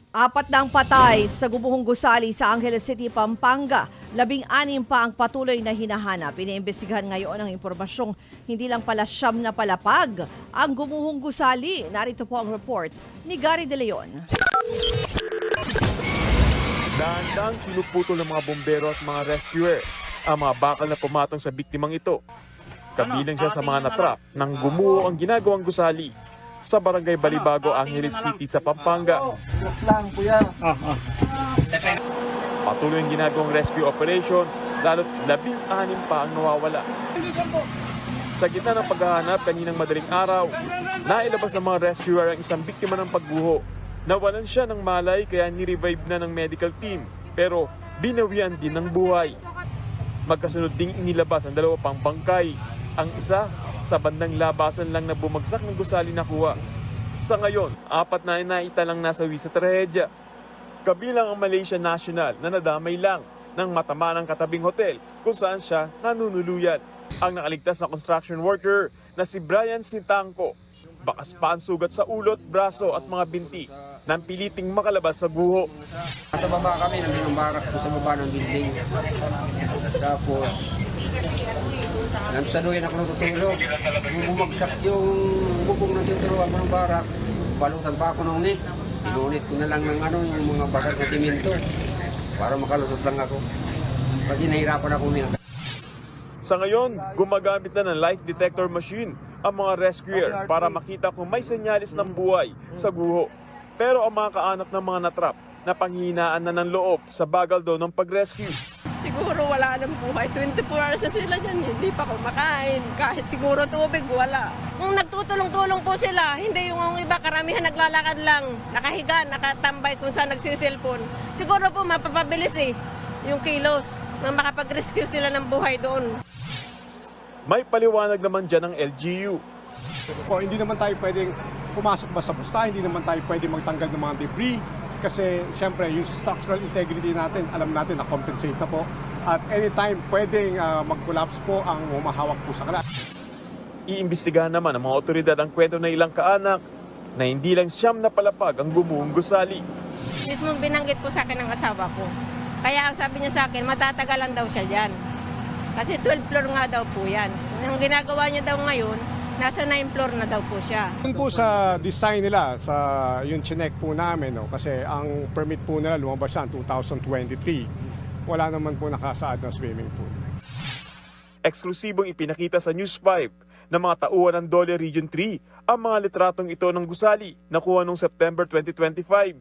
Apat na ang patay sa gumuhong gusali sa Angeles City, Pampanga. 16 pa ang patuloy na hinahanap. Iniimbestigahan ngayon ang impormasyong hindi lang pala siyam na palapag ang gumuhong gusali. Narito po ang report ni Gary De Leon. Dahan-dahang pinuputol ng mga bombero at mga rescuer ang mga bakal na pumatong sa biktimang ito. Kabilang siya sa mga natrap nang gumuho ang ginagawang gusali sa Barangay Balibago, Angeles City sa Pampanga. Patuloy ang ginagawang rescue operation, lalo't 16 pa ang nawawala. Sa gitna ng paghahanap kaninang madaling araw, nailabas ng mga rescuer ang isang biktima ng pagguho. Nawalan siya ng malay kaya nirevive na ng medical team, pero binawian din ng buhay. Magkasunod ding inilabas ang 2 pang bangkay. Ang isa sa bandang labasan lang na bumagsak ng gusali nakuha. Sa ngayon, 4 na inaita lang nasawi sa trahedya. Kabilang ang Malaysia National na nadamay lang ng matama ng katabing hotel kung saan siya nanunuluyan. Ang nakaligtas na construction worker na si Brian Sintangco, bakas pa ang sugat sa ulot, braso at mga binti nang piliting makalabas sa guho. Sa baba kami, nandun ang barak ko sa baba ng building. Tapos, nansaluhin ako natutulog. Bumagsak yung bubong ng tinturuan ko ng barak. Balutan pa ako ng net. Sinunit ko na lang ng yung mga bagat na simento para makalusot lang ako. Kasi nahirapan ako nila. Sa ngayon, gumagamit na ng life detector machine ang mga rescuer para makita kung may senyalis ng buhay sa guho. Pero ang mga kaanak ng mga natrap na panghihinaan na ng loob sa bagal daw ng pag-rescue. Siguro wala nang buhay. 24 hours na sila dyan. Hindi pa kumakain. Kahit siguro tubig, wala. Kung nagtutulong-tulong po sila, hindi yung iba karamihan naglalakad lang. Nakahiga, nakatambay kung saan nagsisilpon. Siguro po mapapabilis yung kilos na makapag-rescue sila ng buhay doon. May paliwanag naman dyan ng LGU. O hindi naman tayo pwedeng pumasok basta-basta, hindi naman tayo pwedeng magtanggal ng mga debris. Kasi siyempre yung structural integrity natin, alam natin na compensate na po. At anytime pwedeng mag-collapse po ang humahawak po sa kanal. Iimbestigahan naman ng mga otoridad ang kwento ng ilang kaanak na hindi lang siyam na palapag ang gumuhong gusali. Mismo binanggit po sa akin ng asawa ko. Kaya ang sabi niya sa akin, matatagalan daw siya dyan. Kasi 12 floor nga daw po yan. Ang ginagawa niya daw ngayon, nasa 9 floor na daw po siya. Yun po sa design nila, sa yung chinek po namin, no? Kasi ang permit po nila lumabas siya 2023. Wala naman po nakasaad na swimming pool. Eksklusibong ipinakita sa News 5 ng mga tauhan ng Dole Region 3 ang mga litratong ito ng gusali nakuha noong September 2025.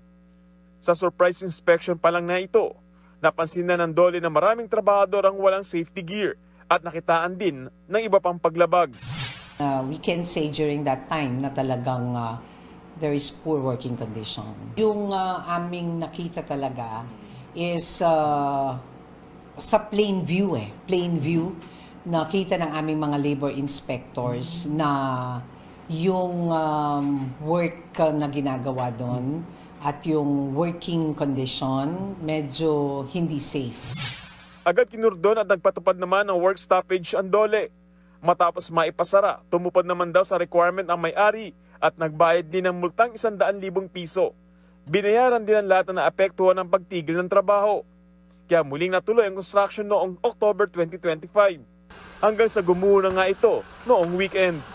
Sa surprise inspection pa lang na ito, napansin na ng Dole na maraming trabahador ang walang safety gear at nakitaan din ng iba pang paglabag. We can say during that time na talagang there is poor working condition. Yung aming nakita talaga is sa plain view plain view. Nakita ng aming mga labor inspectors na yung work na ginagawa doon at yung working condition medyo hindi safe. Agad kinurdon at nagpatupad naman ng work stoppage ang Dole. Matapos maipasara, tumupad naman daw sa requirement ang may-ari at nagbayad din ng multang 100,000 piso. Binayaran din ang lahat na naapektuhan ng pagtigil ng trabaho. Kaya muling natuloy ang construction noong October 2025. Hanggang sa gumuho na nga ito noong weekend.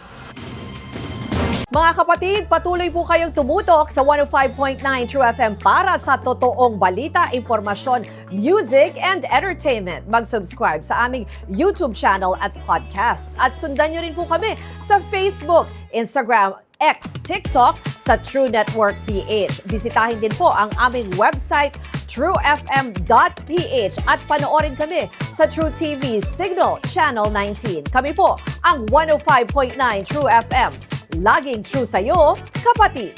Mga kapatid, patuloy po kayong tumutok sa 105.9 True FM para sa totoong balita, impormasyon, music, and entertainment. Mag-subscribe sa aming YouTube channel at podcasts. At sundan nyo rin po kami sa Facebook, Instagram, X, TikTok sa True Network PH. Bisitahin din po ang aming website, truefm.ph at panoorin kami sa True TV Signal Channel 19. Kami po ang 105.9 True FM. Laging true sa'yo, kapatid.